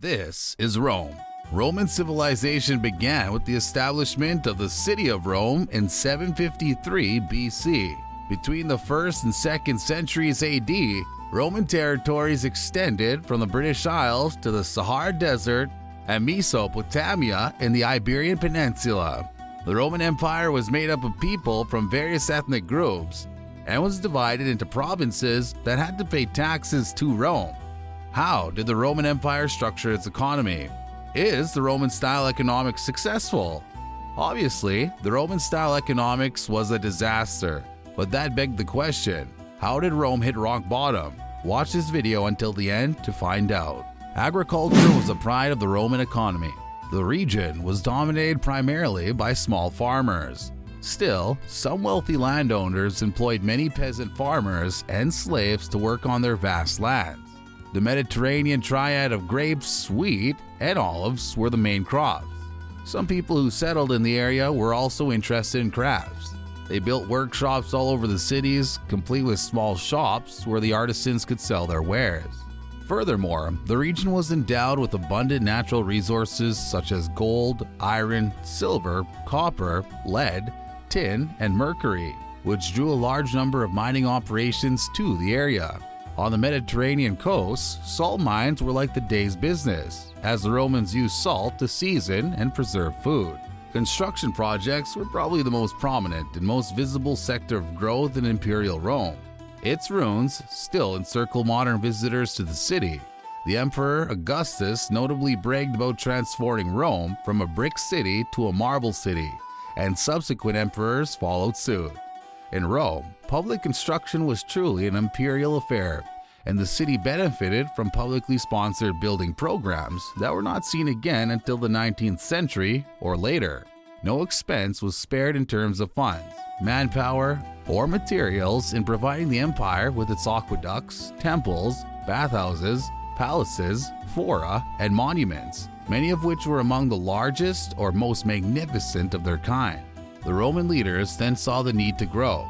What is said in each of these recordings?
This is Rome. Roman civilization began with the establishment of the city of Rome in 753 BC. Between the 1st and 2nd centuries AD, Roman territories extended from the British Isles to the Sahara Desert and Mesopotamia in the Iberian Peninsula. The Roman Empire was made up of people from various ethnic groups and was divided into provinces that had to pay taxes to Rome. How did the Roman Empire structure its economy? Is the Roman-style economics successful? Obviously, the Roman-style economics was a disaster, but that begged the question, how did Rome hit rock bottom? Watch this video until the end to find out. Agriculture was the pride of the Roman economy. The region was dominated primarily by small farmers. Still, some wealthy landowners employed many peasant farmers and slaves to work on their vast lands. The Mediterranean triad of grapes, wheat, and olives were the main crops. Some people who settled in the area were also interested in crafts. They built workshops all over the cities, complete with small shops where the artisans could sell their wares. Furthermore, the region was endowed with abundant natural resources such as gold, iron, silver, copper, lead, tin, and mercury, which drew a large number of mining operations to the area. On the Mediterranean coast, salt mines were like the day's business, as the Romans used salt to season and preserve food. Construction projects were probably the most prominent and most visible sector of growth in imperial Rome. Its ruins still encircle modern visitors to the city. The Emperor Augustus notably bragged about transforming Rome from a brick city to a marble city, and subsequent emperors followed suit. In Rome, public construction was truly an imperial affair, and the city benefited from publicly sponsored building programs that were not seen again until the 19th century or later. No expense was spared in terms of funds, manpower, or materials in providing the empire with its aqueducts, temples, bathhouses, palaces, fora, and monuments, many of which were among the largest or most magnificent of their kind. The Roman leaders then saw the need to grow.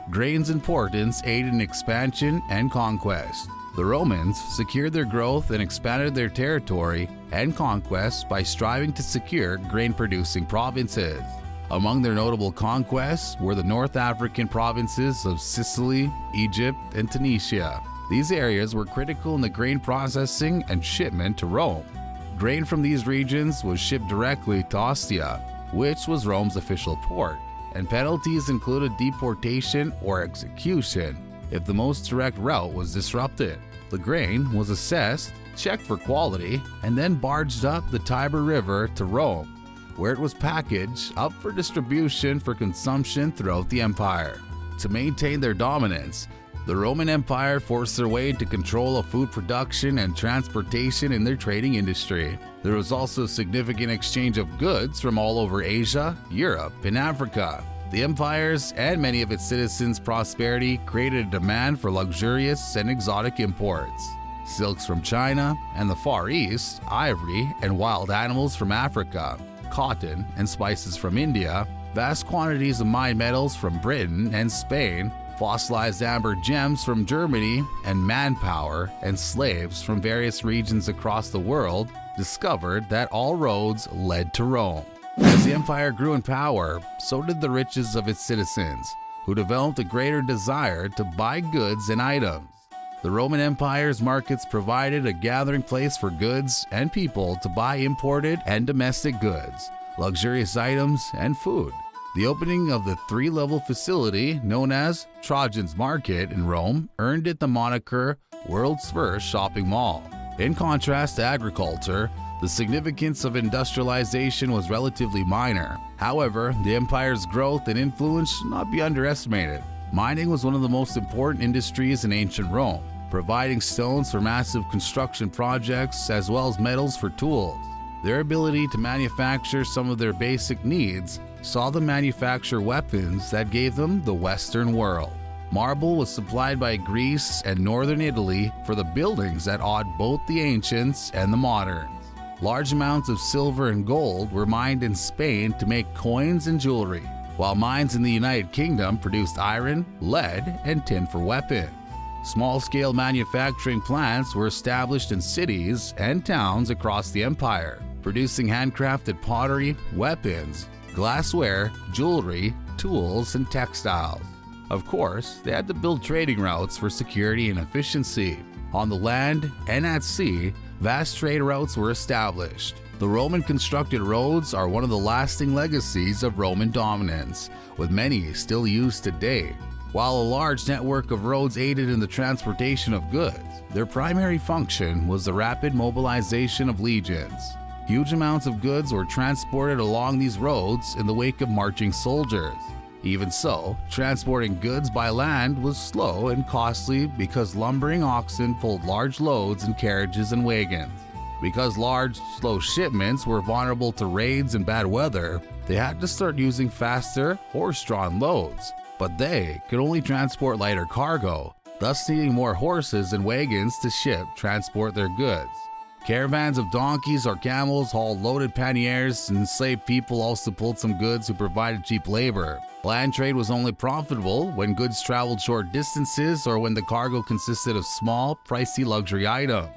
Grain's importance aided in expansion and conquest. The Romans secured their growth and expanded their territory and conquest by striving to secure grain-producing provinces. Among their notable conquests were the North African provinces of Sicily, Egypt, and Tunisia. These areas were critical in the grain processing and shipment to Rome. Grain from these regions was shipped directly to Ostia, which was Rome's official port, and penalties included deportation or execution if the most direct route was disrupted. The grain was assessed, checked for quality, and then barged up the Tiber River to Rome, where it was packaged up for distribution for consumption throughout the empire. To maintain their dominance, the Roman Empire forced their way to control of food production and transportation in their trading industry. There was also significant exchange of goods from all over Asia, Europe, and Africa. The empire's and many of its citizens' prosperity created a demand for luxurious and exotic imports. Silks from China and the Far East, ivory and wild animals from Africa, cotton and spices from India, vast quantities of mined metals from Britain and Spain, fossilized amber gems from Germany, and manpower and slaves from various regions across the world discovered that all roads led to Rome. As the empire grew in power, so did the riches of its citizens, who developed a greater desire to buy goods and items. The Roman Empire's markets provided a gathering place for goods and people to buy imported and domestic goods, luxurious items, and food. The opening of the three-level facility known as Trajan's Market in Rome earned it the moniker World's First Shopping Mall. In contrast to agriculture, the significance of industrialization was relatively minor. However, the empire's growth and influence should not be underestimated. Mining was one of the most important industries in ancient Rome, providing stones for massive construction projects as well as metals for tools. Their ability to manufacture some of their basic needs saw them manufacture weapons that gave them the Western world. Marble was supplied by Greece and northern Italy for the buildings that awed both the ancients and the moderns. Large amounts of silver and gold were mined in Spain to make coins and jewelry, while mines in the United Kingdom produced iron, lead, and tin for weapons. Small-scale manufacturing plants were established in cities and towns across the empire, producing handcrafted pottery, weapons, glassware, jewelry, tools, and textiles. Of course, they had to build trading routes for security and efficiency. On the land and at sea, vast trade routes were established. The Roman constructed roads are one of the lasting legacies of Roman dominance, with many still used today. While a large network of roads aided in the transportation of goods, their primary function was the rapid mobilization of legions. Huge amounts of goods were transported along these roads in the wake of marching soldiers. Even so, transporting goods by land was slow and costly because lumbering oxen pulled large loads in carriages and wagons. Because large, slow shipments were vulnerable to raids and bad weather, they had to start using faster, horse-drawn loads. But they could only transport lighter cargo, thus needing more horses and wagons to transport their goods. Caravans of donkeys or camels hauled loaded panniers, and enslaved people also pulled some goods who provided cheap labor. Land trade was only profitable when goods traveled short distances or when the cargo consisted of small, pricey luxury items.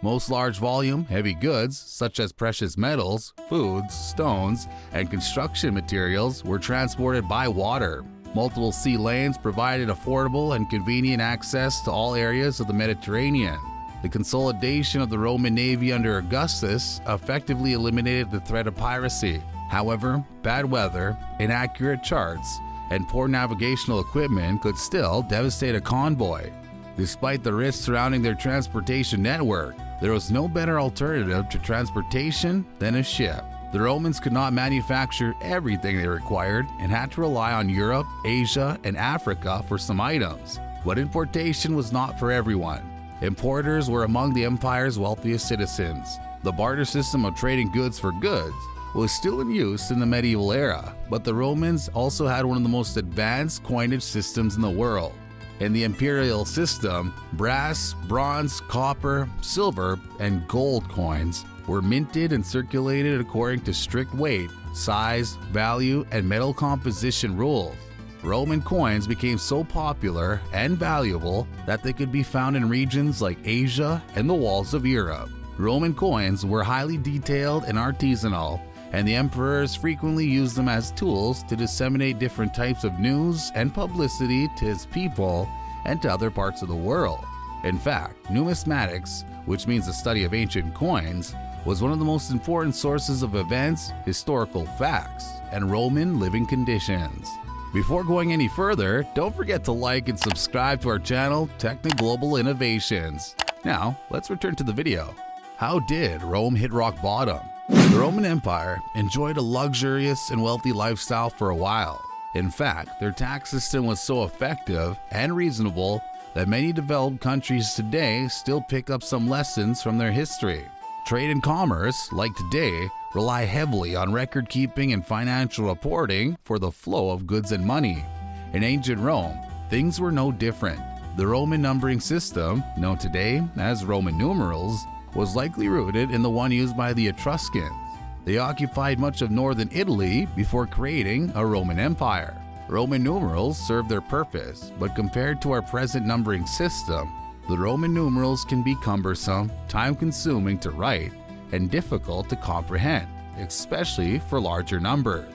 Most large volume, heavy goods, such as precious metals, foods, stones, and construction materials, were transported by water. Multiple sea lanes provided affordable and convenient access to all areas of the Mediterranean. The consolidation of the Roman Navy under Augustus effectively eliminated the threat of piracy. However, bad weather, inaccurate charts, and poor navigational equipment could still devastate a convoy. Despite the risks surrounding their transportation network, there was no better alternative to transportation than a ship. The Romans could not manufacture everything they required and had to rely on Europe, Asia, and Africa for some items. But importation was not for everyone. Importers were among the empire's wealthiest citizens. The barter system of trading goods for goods was still in use in the medieval era, but the Romans also had one of the most advanced coinage systems in the world. In the imperial system, brass, bronze, copper, silver, and gold coins were minted and circulated according to strict weight, size, value, and metal composition rules. Roman coins became so popular and valuable that they could be found in regions like Asia and the walls of Europe. Roman coins were highly detailed and artisanal, and the emperors frequently used them as tools to disseminate different types of news and publicity to his people and to other parts of the world. In fact, numismatics, which means the study of ancient coins, was one of the most important sources of events, historical facts, and Roman living conditions. Before going any further, don't forget to like and subscribe to our channel, TechnoGlobal Innovations. Now, let's return to the video. How did Rome hit rock bottom? The Roman Empire enjoyed a luxurious and wealthy lifestyle for a while. In fact, their tax system was so effective and reasonable that many developed countries today still pick up some lessons from their history. Trade and commerce, like today, rely heavily on record-keeping and financial reporting for the flow of goods and money. In ancient Rome, things were no different. The Roman numbering system, known today as Roman numerals, was likely rooted in the one used by the Etruscans. They occupied much of northern Italy before creating a Roman Empire. Roman numerals served their purpose, but compared to our present numbering system, the Roman numerals can be cumbersome, time-consuming to write, and difficult to comprehend, especially for larger numbers.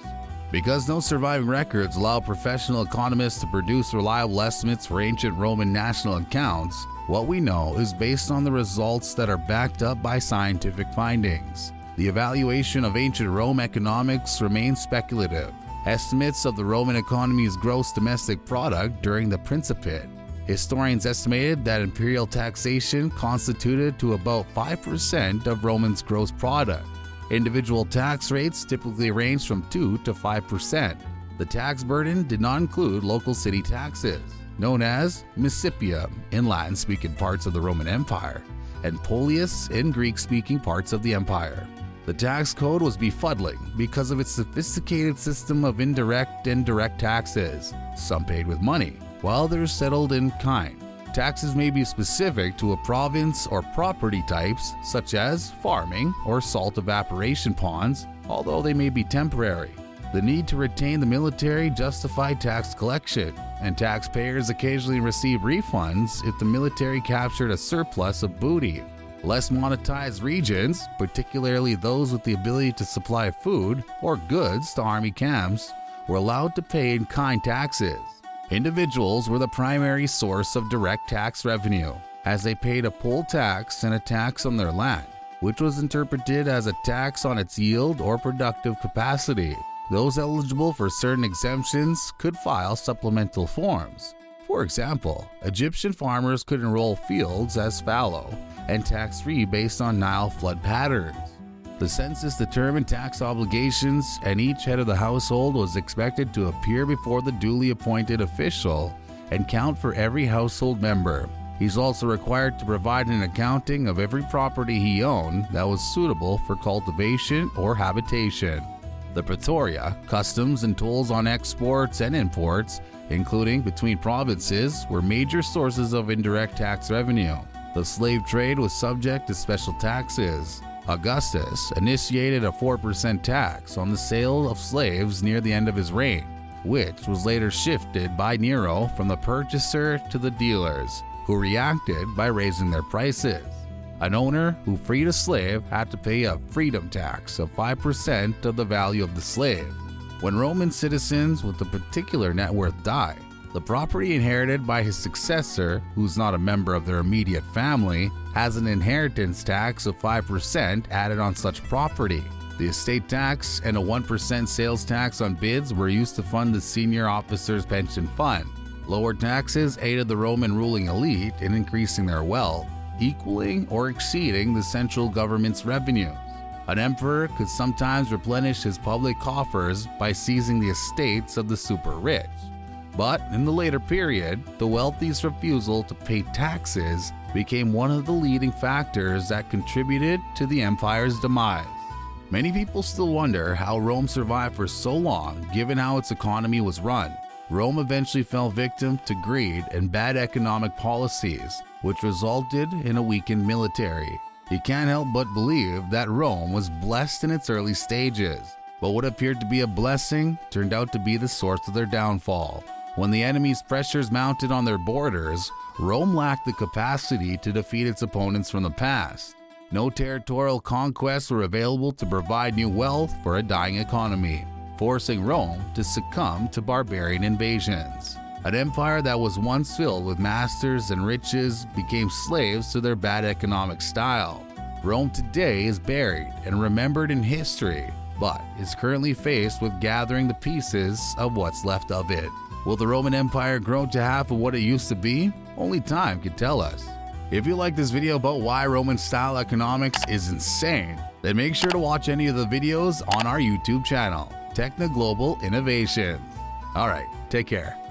Because no surviving records allow professional economists to produce reliable estimates for ancient Roman national accounts, what we know is based on the results that are backed up by scientific findings. The evaluation of ancient Rome economics remains speculative. Estimates of the Roman economy's gross domestic product during the Principate. Historians estimated that imperial taxation constituted to about 5% of Rome's gross product. Individual tax rates typically ranged from 2 to 5%. The tax burden did not include local city taxes, known as Municipia in Latin-speaking parts of the Roman Empire, and Polius in Greek-speaking parts of the empire. The tax code was befuddling because of its sophisticated system of indirect and direct taxes, some paid with money, while others settled in kind. Taxes may be specific to a province or property types, such as farming or salt evaporation ponds, although they may be temporary. The need to retain the military justified tax collection, and taxpayers occasionally received refunds if the military captured a surplus of booty. Less monetized regions, particularly those with the ability to supply food or goods to army camps, were allowed to pay in-kind taxes. Individuals were the primary source of direct tax revenue, as they paid a poll tax and a tax on their land, which was interpreted as a tax on its yield or productive capacity. Those eligible for certain exemptions could file supplemental forms. For example, Egyptian farmers could enroll fields as fallow and tax-free based on Nile flood patterns. The census determined tax obligations, and each head of the household was expected to appear before the duly appointed official and count for every household member. He's also required to provide an accounting of every property he owned that was suitable for cultivation or habitation. The Pretoria, customs and tolls on exports and imports, including between provinces, were major sources of indirect tax revenue. The slave trade was subject to special taxes. Augustus initiated a 4% tax on the sale of slaves near the end of his reign, which was later shifted by Nero from the purchaser to the dealers, who reacted by raising their prices. An owner who freed a slave had to pay a freedom tax of 5% of the value of the slave. When Roman citizens with a particular net worth die, the property inherited by his successor, who's not a member of their immediate family, has an inheritance tax of 5% added on such property. The estate tax and a 1% sales tax on bids were used to fund the senior officers' pension fund. Lower taxes aided the Roman ruling elite in increasing their wealth, equaling or exceeding the central government's revenues. An emperor could sometimes replenish his public coffers by seizing the estates of the super rich. But in the later period, the wealthy's refusal to pay taxes became one of the leading factors that contributed to the empire's demise. Many people still wonder how Rome survived for so long given how its economy was run. Rome eventually fell victim to greed and bad economic policies, which resulted in a weakened military. You can't help but believe that Rome was blessed in its early stages, but what appeared to be a blessing turned out to be the source of their downfall. When the enemy's pressures mounted on their borders, Rome lacked the capacity to defeat its opponents from the past. No territorial conquests were available to provide new wealth for a dying economy, forcing Rome to succumb to barbarian invasions. An empire that was once filled with masters and riches became slaves to their bad economic style. Rome today is buried and remembered in history, but is currently faced with gathering the pieces of what's left of it. Will the Roman Empire grow to half of what it used to be? Only time can tell us. If you like this video about why Roman-style economics is insane, then make sure to watch any of the videos on our YouTube channel, TechnoGlobal Innovation. Alright, take care.